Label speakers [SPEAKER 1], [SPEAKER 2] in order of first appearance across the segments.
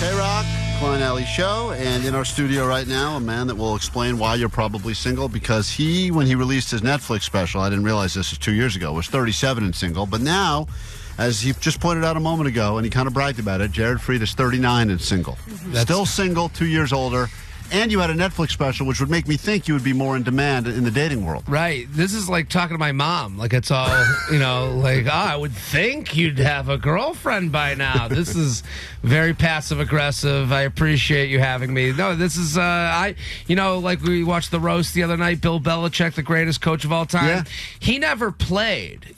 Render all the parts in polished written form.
[SPEAKER 1] KROQ, Klein Show, and in our studio right now, a man that will explain why you're probably single, because when he released his Netflix special, I didn't realize this was 2 years ago, was 37 and single, but now, as he just pointed out a moment ago, and he kind of bragged about it, Jared Freud is 39 and single. Still single, 2 years older. And you had a Netflix special, which would make me think you would be more in demand in the dating world.
[SPEAKER 2] Right. This is like talking to my mom. Like, it's all, I would think you'd have a girlfriend by now. This is very passive-aggressive. I appreciate you having me. No, this is, like we watched the roast the other night, Bill Belichick, the greatest coach of all time. Yeah. He never played,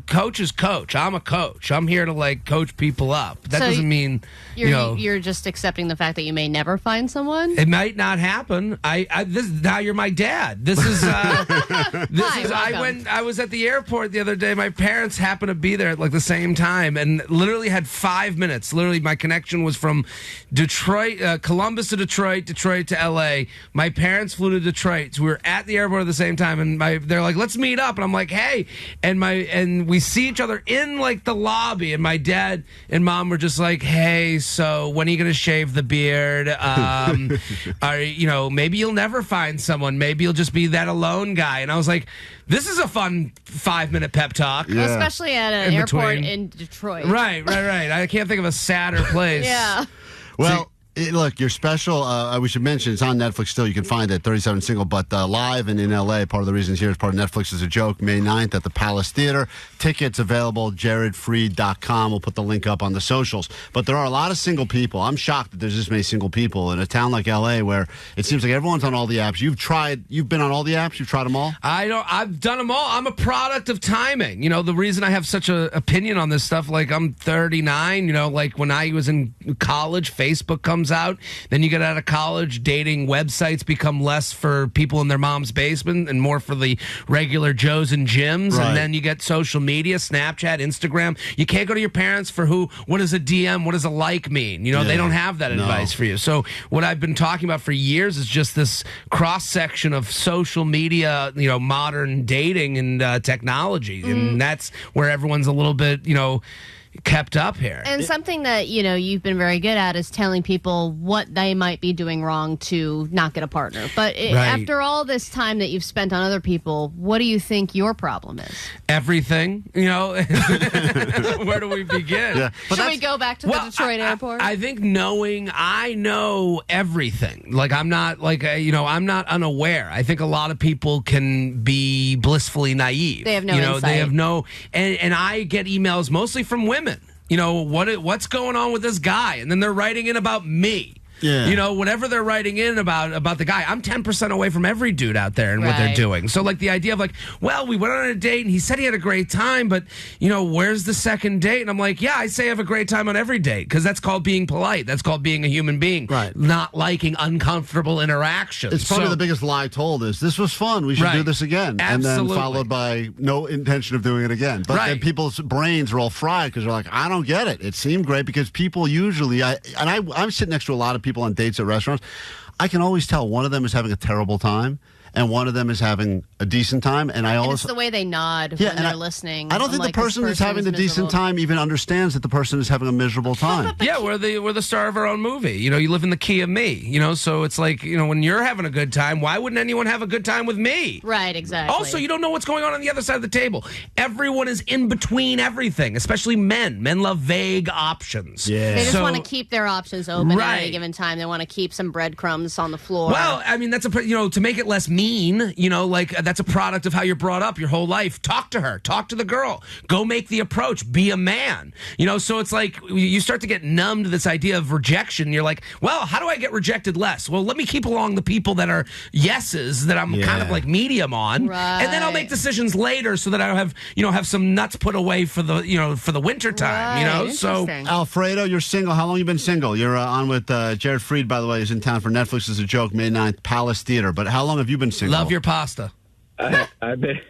[SPEAKER 2] coach is coach. I'm a coach. I'm here to, coach people up. That doesn't mean,
[SPEAKER 3] You're just accepting the fact that you may never find someone?
[SPEAKER 2] It might not happen. Now you're my dad. This is I was at the airport the other day. My parents happened to be there at the same time and literally had 5 minutes. Literally, my connection was from Detroit, Columbus to Detroit to LA. My parents flew to Detroit. So we were at the airport at the same time, and they're like, "Let's meet up." And I'm like, "Hey," and we see each other in the lobby, and my dad and mom were just like, "Hey, so when are you gonna shave the beard? Maybe you'll never find someone. Maybe you'll just be that alone guy." And I was like, this is a fun 5-minute pep talk.
[SPEAKER 3] Yeah. Especially at an airport in Detroit.
[SPEAKER 2] Right. I can't think of a sadder place.
[SPEAKER 3] Yeah.
[SPEAKER 1] Well, look, your special, we should mention, it's on Netflix still. You can find it, 37 Single, but live and in L.A. Part of the reason it's here is part of Netflix is a joke. May 9th at the Palace Theater. Tickets available, jaredfreed.com. We'll put the link up on the socials. But there are a lot of single people. I'm shocked that there's this many single people in a town like L.A. where it seems like everyone's on all the apps. You've been on all the apps? You've tried them all?
[SPEAKER 2] I've done them all. I'm a product of timing. The reason I have such an opinion on this stuff, I'm 39, when I was in college, Facebook comes out, then you get out of college, dating websites become less for people in their mom's basement and more for the regular Joes and Jims, right. And then you get social media, Snapchat, Instagram. You can't go to your parents for what does a DM, what does a like mean? They don't have that advice for you. So what I've been talking about for years is just this cross-section of social media, modern dating and technology, and that's where everyone's a little bit, kept up here.
[SPEAKER 3] And something that, you've been very good at is telling people what they might be doing wrong to not get a partner. But after all this time that you've spent on other people, what do you think your problem is?
[SPEAKER 2] Everything, Where do we begin?
[SPEAKER 3] Yeah. Should we go back to the Detroit airport?
[SPEAKER 2] I think I know everything. I'm not I'm not unaware. I think a lot of people can be blissfully naive.
[SPEAKER 3] They have no insight.
[SPEAKER 2] They have no, and I get emails mostly from women. What's going on with this guy? And then they're writing in about me. Yeah. Whatever they're writing in about the guy, I'm 10% away from every dude out there and what they're doing. So, the idea of we went on a date and he said he had a great time, but, where's the second date? And I'm like, yeah, I say I have a great time on every date because that's called being polite. That's called being a human being. Right. Not liking uncomfortable interactions.
[SPEAKER 1] It's probably the biggest lie told is, this was fun. We should do this again.
[SPEAKER 2] Absolutely.
[SPEAKER 1] And then followed by no intention of doing it again. But then people's brains are all fried because they're like, I don't get it. It seemed great because people usually, I'm sitting next to a lot of people on dates at restaurants. I can always tell one of them is having a terrible time and one of them is having a decent time. And
[SPEAKER 3] it's the way they nod when they're listening.
[SPEAKER 1] I don't think the person who's having the decent time even understands that the person is having a miserable time.
[SPEAKER 2] Yeah, we're the star of our own movie. You live in the key of me. So it's when you're having a good time, why wouldn't anyone have a good time with me?
[SPEAKER 3] Right, exactly.
[SPEAKER 2] Also, you don't know what's going on the other side of the table. Everyone is in between everything, especially men. Men love vague options.
[SPEAKER 3] Yeah. They just want to keep their options open at any given time. They want to keep some breadcrumbs on the floor.
[SPEAKER 2] Well, that's to make it less mean, that's a product of how you're brought up your whole life. Talk to her. Talk to the girl. Go make the approach. Be a man. So it's you start to get numb to this idea of rejection. You're like, well, how do I get rejected less? Well, let me keep along the people that are yeses that I'm kind of medium on.
[SPEAKER 3] Right.
[SPEAKER 2] And then I'll make decisions later so that I have some nuts put away for the winter time.
[SPEAKER 3] Right.
[SPEAKER 2] So
[SPEAKER 1] Alfredo, you're single. How long you been single? You're on with Jared Freud, by the way, is in town for Netflix as a joke, May 9th, Palace Theater. But how long have you been single?
[SPEAKER 2] Love your pasta.
[SPEAKER 4] I've been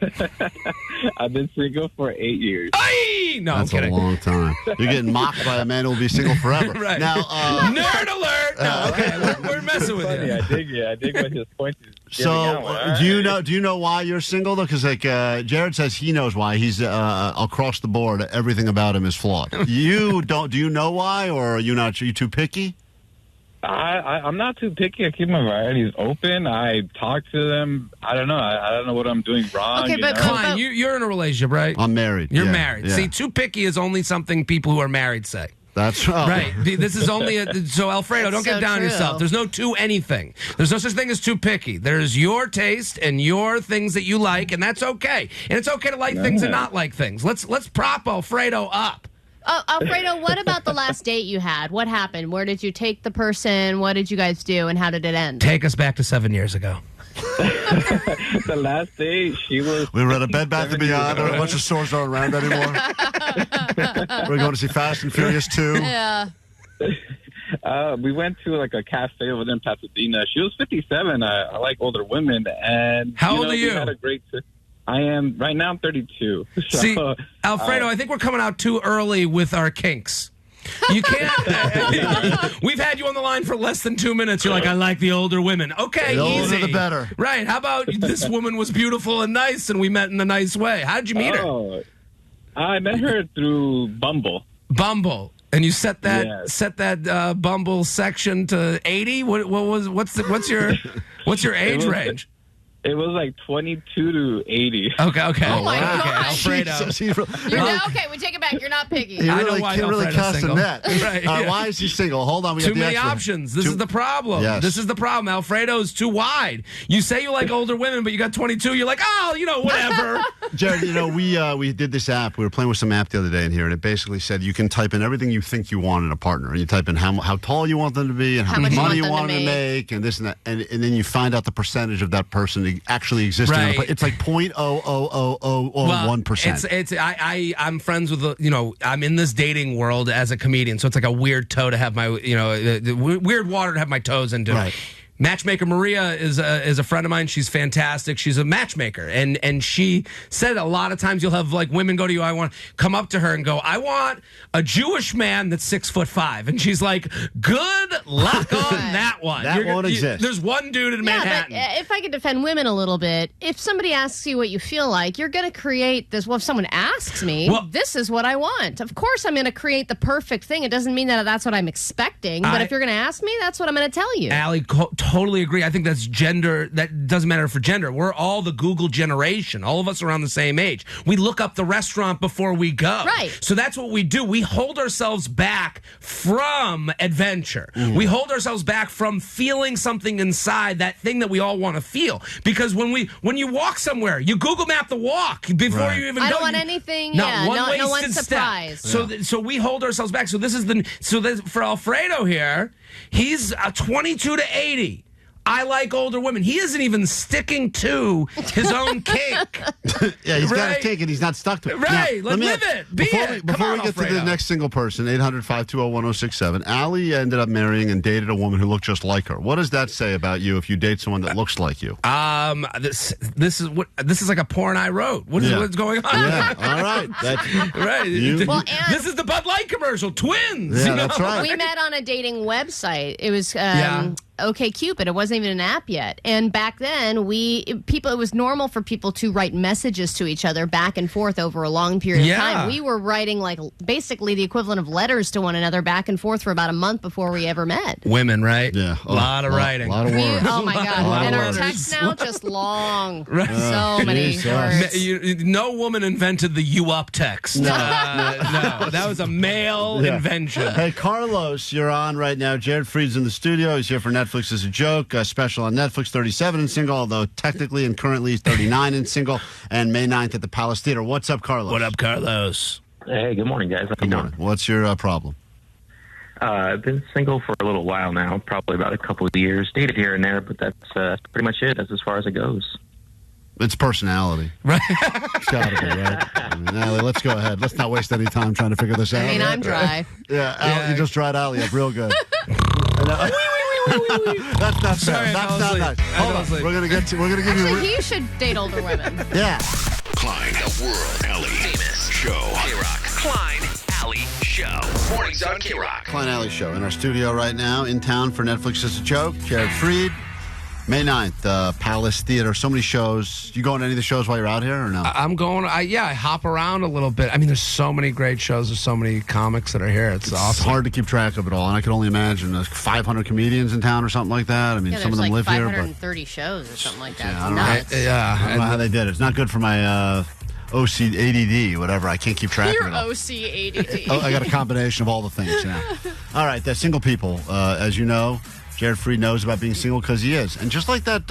[SPEAKER 4] I've been single for 8 years.
[SPEAKER 2] Ay! No,
[SPEAKER 1] That's
[SPEAKER 2] I'm
[SPEAKER 1] a
[SPEAKER 2] kidding.
[SPEAKER 1] long time. You're getting mocked by a man who will be single forever.
[SPEAKER 2] Right.
[SPEAKER 1] Now,
[SPEAKER 2] Nerd alert! No, okay, we're messing with
[SPEAKER 4] Funny,
[SPEAKER 2] you.
[SPEAKER 4] I dig it. I dig what his point is. giving out. All
[SPEAKER 1] do you
[SPEAKER 4] right.
[SPEAKER 1] know why you're single though? Because Jared says he knows why. He's across the board. Everything about him is flawed. You don't? Do you know why, or are you not? Are you too picky?
[SPEAKER 4] I'm not too picky. I keep my varieties open. I talk to them. I don't know. I don't know what I'm doing wrong.
[SPEAKER 3] Okay, but
[SPEAKER 2] Klein, you're in a relationship, right?
[SPEAKER 1] I'm married.
[SPEAKER 2] You're
[SPEAKER 1] Yeah,
[SPEAKER 2] married.
[SPEAKER 1] yeah.
[SPEAKER 2] See, too picky is only something people who are married say.
[SPEAKER 1] That's
[SPEAKER 2] Right. This is only so Alfredo,
[SPEAKER 3] That's
[SPEAKER 2] don't get
[SPEAKER 3] so
[SPEAKER 2] down on
[SPEAKER 3] true.
[SPEAKER 2] yourself. There's no too anything. There's no such thing as too picky. There's your taste and your things that you like, and that's okay. And it's okay to like things and not like things. Let's prop Alfredo up.
[SPEAKER 3] Alfredo, what about the last date you had? What happened? Where did you take the person? What did you guys do, and how did it end?
[SPEAKER 2] Take us back to 7 years ago.
[SPEAKER 4] The last day, she was.
[SPEAKER 1] We were at a Bed Bath & Beyond. There were a bunch of stores aren't around anymore. We're going to see Fast and Furious 2.
[SPEAKER 3] Yeah.
[SPEAKER 4] We went to like a cafe over there in Pasadena. She was 57. I like older women, and
[SPEAKER 2] How old are
[SPEAKER 4] We
[SPEAKER 2] you?
[SPEAKER 4] had a great. I am right now. I'm 32. So,
[SPEAKER 2] See, Alfredo, I think we're coming out too early with our kinks. You can't. We've had you on the line for less than 2 minutes. You're like, I like the older women. Okay,
[SPEAKER 1] The older
[SPEAKER 2] easy.
[SPEAKER 1] the better.
[SPEAKER 2] Right. How about this woman was beautiful and nice, and we met in a nice way? How did you meet her?
[SPEAKER 4] Oh, I met her through Bumble.
[SPEAKER 2] Bumble. And you set that
[SPEAKER 4] Yes.
[SPEAKER 2] Bumble section to 80. What's your age range?
[SPEAKER 4] It was like 22 to 80.
[SPEAKER 2] Okay.
[SPEAKER 3] Oh my
[SPEAKER 2] okay,
[SPEAKER 3] gosh.
[SPEAKER 2] Alfredo.
[SPEAKER 1] Jesus,
[SPEAKER 3] You're not, okay, we take it back. You're not picky.
[SPEAKER 1] He
[SPEAKER 2] I know
[SPEAKER 1] really,
[SPEAKER 2] why
[SPEAKER 1] he really
[SPEAKER 2] Alfredo's
[SPEAKER 1] cast a
[SPEAKER 2] single.
[SPEAKER 1] net.
[SPEAKER 2] Right, yeah.
[SPEAKER 1] Why is he single? Hold on. We
[SPEAKER 2] Too
[SPEAKER 1] got the
[SPEAKER 2] many
[SPEAKER 1] extra.
[SPEAKER 2] options. This is the problem.
[SPEAKER 1] Yes.
[SPEAKER 2] This is the problem. Alfredo's too wide. You say you like older women, but you got 22. You're like, whatever.
[SPEAKER 1] Jared, we did this app. We were playing with some app the other day in here, and it basically said you can type in everything you think you want in a partner. And you type in how tall you want them to be and how much money you want them to make and this and that. And then you find out the percentage of that person actually existing.
[SPEAKER 2] Right.
[SPEAKER 1] It's like 0.00001%.
[SPEAKER 2] I'm friends with I'm in this dating world as a comedian, so it's like a weird toe to have my weird water to have my toes into.
[SPEAKER 1] Right.
[SPEAKER 2] Matchmaker Maria is a friend of mine. She's fantastic. She's a matchmaker, and she said a lot of times you'll have like women go to you. I want come up to her and go, I want a Jewish man that's 6'5", and she's like, good luck on that one.
[SPEAKER 1] That won't exist.
[SPEAKER 2] There's one dude in Manhattan.
[SPEAKER 3] But if I could defend women a little bit, if somebody asks you what you feel like, you're going to create this. Well, if someone asks me, this is what I want. Of course, I'm going to create the perfect thing. It doesn't mean that that's what I'm expecting. But if you're going to ask me, that's what I'm going to tell you.
[SPEAKER 2] Allie, totally agree. I think that's gender. That doesn't matter for gender. We're all the Google generation. All of us are around the same age. We look up the restaurant before we go.
[SPEAKER 3] Right.
[SPEAKER 2] So that's what we do. We hold ourselves back from adventure. We hold ourselves back from feeling something inside, that thing that we all want to feel. Because when you walk somewhere, you Google map the walk before you even go.
[SPEAKER 3] I don't want anything.
[SPEAKER 2] Not one
[SPEAKER 3] no
[SPEAKER 2] wasted
[SPEAKER 3] one's surprised.
[SPEAKER 2] step. So we hold ourselves back. So this is for Alfredo here. He's 22 to 80. I like older women. He isn't even sticking to his own kink.
[SPEAKER 1] Yeah, he's got his kink and he's not stuck to it.
[SPEAKER 2] Right,
[SPEAKER 1] Now,
[SPEAKER 2] live it. Be it.
[SPEAKER 1] Before we get to the next single person, 800-520-1067, Allie ended up marrying and dated a woman who looked just like her. What does that say about you if you date someone that looks like you?
[SPEAKER 2] This is like a porn I wrote. What's going on?
[SPEAKER 1] Yeah, all right. That's,
[SPEAKER 2] right.
[SPEAKER 3] Well,
[SPEAKER 2] this is the Bud Light commerson. Twins.
[SPEAKER 1] Yeah, that's right.
[SPEAKER 3] We met on a dating website. It was
[SPEAKER 2] Yeah.
[SPEAKER 3] OkCupid. It wasn't even an app yet. And back then, it was normal for people to write messages to each other back and forth over a long period of time. We were writing like basically the equivalent of letters to one another back and forth for about a month before we ever met.
[SPEAKER 2] Women, right?
[SPEAKER 1] Yeah.
[SPEAKER 2] A lot of writing.
[SPEAKER 1] A lot of words.
[SPEAKER 3] Oh my God. And our
[SPEAKER 1] words.
[SPEAKER 3] texts now just long.
[SPEAKER 2] Right.
[SPEAKER 3] So many
[SPEAKER 1] Jesus.
[SPEAKER 3] words.
[SPEAKER 2] No woman invented the "you up" text. No, that was a male invention.
[SPEAKER 1] Hey, Carlos, you're on right now. Jared Freud's in the studio. He's here for Netflix as a joke. Special on Netflix, 37 and single, although technically and currently he's 39 and single, and May 9th at the Palace Theater. What's up, Carlos?
[SPEAKER 2] What up, Carlos?
[SPEAKER 5] Hey, good morning, guys. How you
[SPEAKER 1] Good morning. What's your problem?
[SPEAKER 5] I've been single for a little while now, probably about a couple of years. Dated here and there, but that's pretty much it. That's as far as it goes.
[SPEAKER 1] It's personality.
[SPEAKER 2] Right.
[SPEAKER 1] It's got to be, right? I mean, Allie, let's go ahead. Let's not waste any time trying to figure this out.
[SPEAKER 3] I mean, I'm dry.
[SPEAKER 1] Yeah, Allie, you just dried Allie up real good. That's not
[SPEAKER 2] Sorry,
[SPEAKER 1] fair.
[SPEAKER 2] I
[SPEAKER 1] That's
[SPEAKER 2] fell
[SPEAKER 1] not
[SPEAKER 2] asleep.
[SPEAKER 1] nice.
[SPEAKER 2] I
[SPEAKER 1] Hold
[SPEAKER 2] fell
[SPEAKER 1] on.
[SPEAKER 2] asleep.
[SPEAKER 1] We're gonna give
[SPEAKER 3] Actually,
[SPEAKER 1] you.
[SPEAKER 3] he should date older women.
[SPEAKER 1] Yeah.
[SPEAKER 6] Klein, the world Alley famous show. KROQ. Klein Alley Show. Mornings on KROQ.
[SPEAKER 1] Klein Alley Show in our studio right now in town for Netflix is a joke. Jared Freud. May 9th, Palace Theater. So many shows. You going to any of the shows while you're out here or no?
[SPEAKER 2] I'm going. I hop around a little bit. I mean, there's so many great shows. There's so many comics that are here. It's
[SPEAKER 1] It's
[SPEAKER 2] awesome.
[SPEAKER 1] hard to keep track of it all, and I can only imagine there's 500 comedians in town or something like that. I mean,
[SPEAKER 3] Yeah,
[SPEAKER 1] some of
[SPEAKER 3] there's
[SPEAKER 1] them
[SPEAKER 3] like
[SPEAKER 1] live here, but
[SPEAKER 3] 530 shows or something like that.
[SPEAKER 1] Yeah, I
[SPEAKER 3] It's
[SPEAKER 1] don't know.
[SPEAKER 3] nuts.
[SPEAKER 1] I don't know how they did it. It's not good for my OC, ADD, whatever. I can't keep track
[SPEAKER 3] Your
[SPEAKER 1] of it all.
[SPEAKER 3] OC-ADD.
[SPEAKER 1] Oh, I got a combination of all the things now. All right, the single people, as you know, Jared Freud knows about being single because he is. And just like that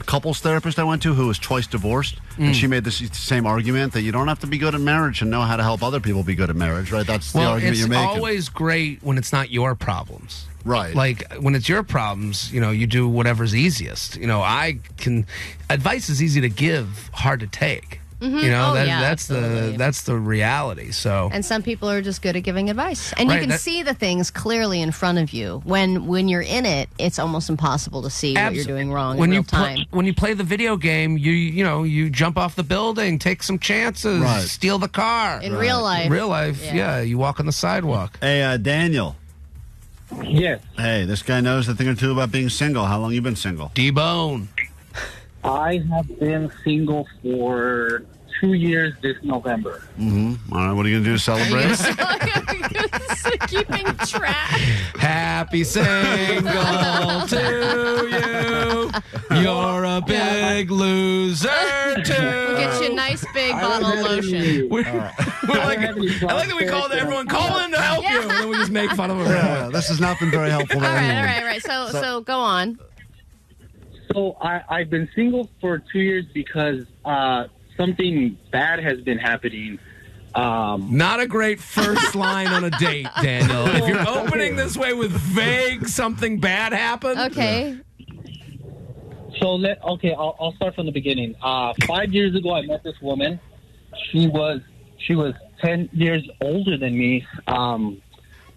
[SPEAKER 1] couples therapist I went to who was twice divorced, and she made this same argument that you don't have to be good at marriage and know how to help other people be good at marriage, right? That's the argument you're making.
[SPEAKER 2] It's always great when it's not your problems.
[SPEAKER 1] Right.
[SPEAKER 2] Like when it's your problems, you do whatever's easiest. Advice is easy to give, hard to take.
[SPEAKER 3] Absolutely.
[SPEAKER 2] That's the reality. So
[SPEAKER 3] And some people are just good at giving advice. And
[SPEAKER 2] Right,
[SPEAKER 3] you can see the things clearly in front of you. When you're in it, it's almost impossible to see what you're doing wrong in real time.
[SPEAKER 2] When you play the video game, you jump off the building, take some chances,
[SPEAKER 1] Right.
[SPEAKER 2] steal the car.
[SPEAKER 3] In real life.
[SPEAKER 2] In real life, yeah, you walk on the sidewalk.
[SPEAKER 1] Hey, Daniel.
[SPEAKER 7] Yes,
[SPEAKER 1] Hey, this guy knows a thing or two about being single. How long you been single?
[SPEAKER 2] D-Bone.
[SPEAKER 7] I have been single for 2 years this November.
[SPEAKER 1] Mm-hmm. All right, what are you going to do to celebrate?
[SPEAKER 3] Keeping track.
[SPEAKER 2] Happy single to you. You're a big loser
[SPEAKER 3] We'll
[SPEAKER 2] too.
[SPEAKER 3] get you a nice big bottle of lotion.
[SPEAKER 2] We're like, I like that we called everyone, call in to help you, and then we just make fun of them.
[SPEAKER 1] Yeah, this has not been very helpful to
[SPEAKER 3] All
[SPEAKER 1] anyone.
[SPEAKER 3] right. So go on.
[SPEAKER 7] So I've been single for 2 years because something bad has been happening.
[SPEAKER 2] Not a great first line on a date, Daniel. If you're opening this way with vague something bad happened.
[SPEAKER 3] Okay.
[SPEAKER 7] So I'll start from the beginning. 5 years ago, I met this woman. She was 10 years older than me.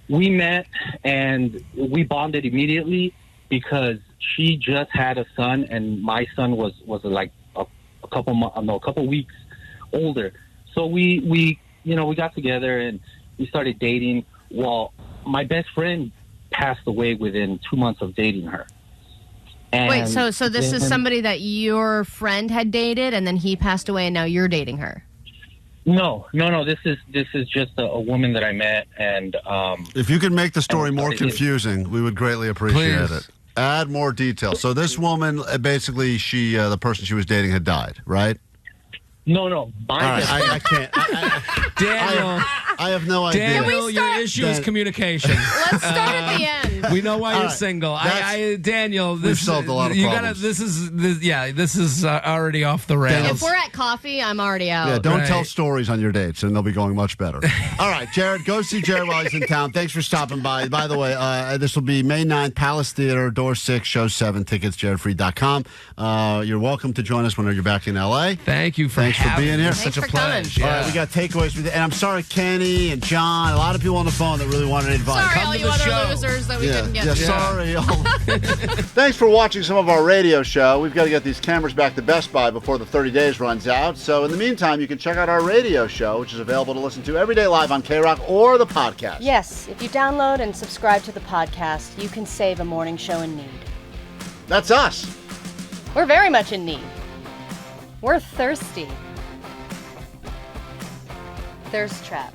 [SPEAKER 7] We met and we bonded immediately because she just had a son, and my son was like a couple weeks older. So we got together and we started dating. Well, my best friend passed away within 2 months of dating her. And
[SPEAKER 3] Wait, so this is
[SPEAKER 7] then-
[SPEAKER 3] somebody that your friend had dated, and then he passed away, and now you're dating her.
[SPEAKER 7] No. This is just a woman that I met, and
[SPEAKER 1] If you could make the story
[SPEAKER 7] And
[SPEAKER 1] more
[SPEAKER 7] started-
[SPEAKER 1] confusing, we would greatly appreciate
[SPEAKER 2] Please.
[SPEAKER 1] it. Add more details. So this woman, basically, the person she was dating had died, right?
[SPEAKER 7] no.
[SPEAKER 1] All right, I can't.
[SPEAKER 2] Daniel,
[SPEAKER 1] I have no idea.
[SPEAKER 2] Daniel, your issue is
[SPEAKER 1] Dan-
[SPEAKER 2] communication.
[SPEAKER 3] Let's start at the end.
[SPEAKER 2] We know why
[SPEAKER 1] All
[SPEAKER 2] you're
[SPEAKER 1] right.
[SPEAKER 2] single.
[SPEAKER 1] We've
[SPEAKER 2] Daniel, this
[SPEAKER 1] solved a lot of
[SPEAKER 2] you
[SPEAKER 1] problems.
[SPEAKER 2] This is already off the rails.
[SPEAKER 3] If we're at coffee, I'm already out.
[SPEAKER 1] Yeah, don't
[SPEAKER 2] Right.
[SPEAKER 1] tell stories on your dates, and they'll be going much better. All right, Jared, go see Jared while he's in town. Thanks for stopping by. By the way, this will be May 9th, Palace Theater, door 6, show 7, tickets, jaredfreed.com. You're welcome to join us whenever you're back in L.A.
[SPEAKER 2] Thanks for
[SPEAKER 1] Thanks for
[SPEAKER 2] having
[SPEAKER 1] being
[SPEAKER 2] me.
[SPEAKER 1] here.
[SPEAKER 2] It's such a
[SPEAKER 3] Thanks for coming.
[SPEAKER 2] pledge.
[SPEAKER 1] All
[SPEAKER 2] Yeah.
[SPEAKER 1] right, we got takeaways. And I'm sorry, Kenny and John, a lot of people on the phone that really wanted advice.
[SPEAKER 3] Sorry,
[SPEAKER 2] Come
[SPEAKER 3] all
[SPEAKER 2] to
[SPEAKER 3] you
[SPEAKER 2] the
[SPEAKER 3] other
[SPEAKER 2] show.
[SPEAKER 3] losers that we
[SPEAKER 1] Yeah,
[SPEAKER 3] couldn't get.
[SPEAKER 1] yeah,
[SPEAKER 3] to.
[SPEAKER 1] sorry. Thanks for watching some of our radio show. We've got to get these cameras back to Best Buy before the 30 days runs out. So in the meantime, you can check out our radio show, which is available to listen to every day live on KROQ or the podcast.
[SPEAKER 8] Yes, if you download and subscribe to the podcast, you can save a morning show in need.
[SPEAKER 1] That's us.
[SPEAKER 8] We're very much in need. We're thirsty. Thirst trap.